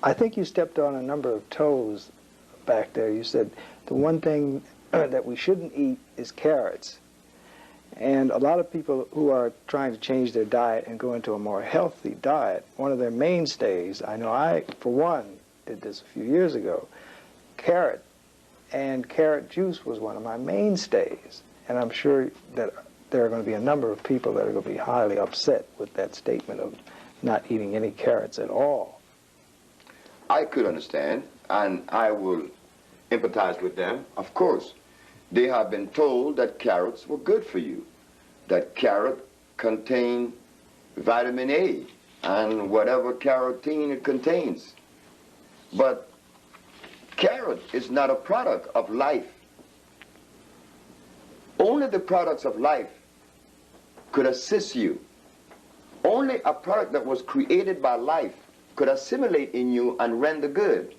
I think you stepped on a number of toes back there. You said the one thing that we shouldn't eat is carrots. And a lot of people who are trying to change their diet and go into a more healthy diet, one of their mainstays, I know I, for one, did this a few years ago, carrot and carrot juice was one of my mainstays. And I'm sure that there are going to be a number of people that are going to be highly upset with that statement of not eating any carrots at all. I could understand, and I will empathize with them. Of course, they have been told that carrots were good for you, that carrot contain vitamin A and whatever carotene it contains. But carrot is not a product of life. Only the products of life could assist you. Only a product that was created by life could assimilate in you and render good.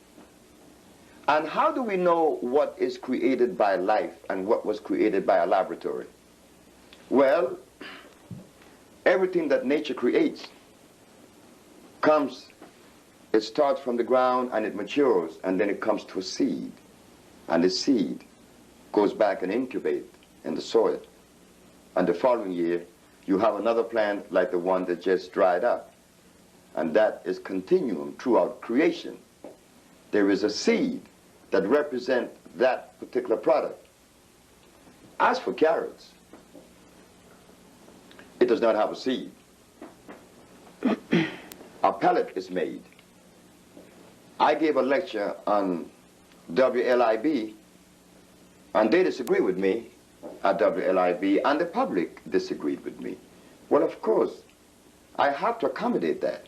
And how do we know what is created by life and what was created by a laboratory? Well, everything that nature creates it starts from the ground and it matures, and then it comes to a seed. And the seed goes back and incubates in the soil. And the following year, you have another plant like the one that just dried up. And that is continuum throughout creation. There is a seed that represents that particular product. As for carrots, it does not have a seed. A pellet is made. I gave a lecture on WLIB, and they disagree with me at WLIB, and the public disagreed with me. Well, of course, I have to accommodate that,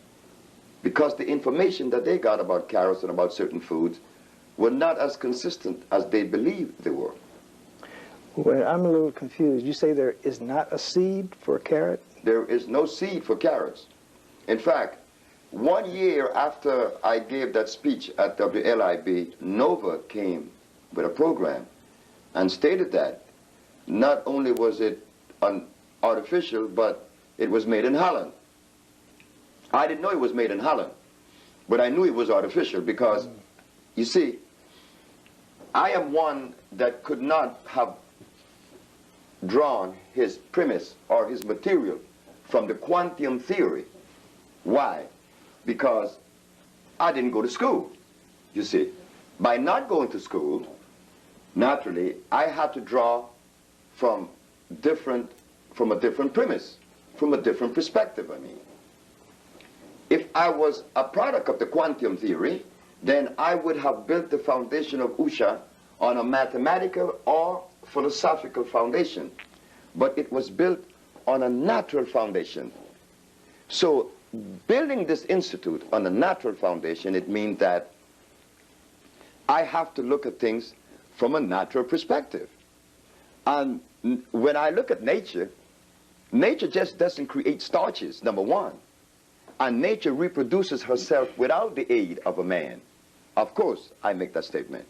because the information that they got about carrots and about certain foods were not as consistent as they believed they were. Well, I'm a little confused. You say there is not a seed for a carrot? There is no seed for carrots. In fact, 1 year after I gave that speech at WLIB, Nova came with a program and stated that not only was it artificial, but it was made in Holland. I didn't know it was made in Holland, but I knew it was artificial because, you see, I am one that could not have drawn his premise or his material from the quantum theory. Why? Because I didn't go to school, you see. By not going to school, naturally, I had to draw from a different premise, from a different perspective, I mean. If I was a product of the quantum theory, then I would have built the foundation of Usha on a mathematical or philosophical foundation. But it was built on a natural foundation. So building this institute on a natural foundation, it means that I have to look at things from a natural perspective. And when I look at nature, nature just doesn't create starches, number one. And nature reproduces herself without the aid of a man. Of course, I make that statement.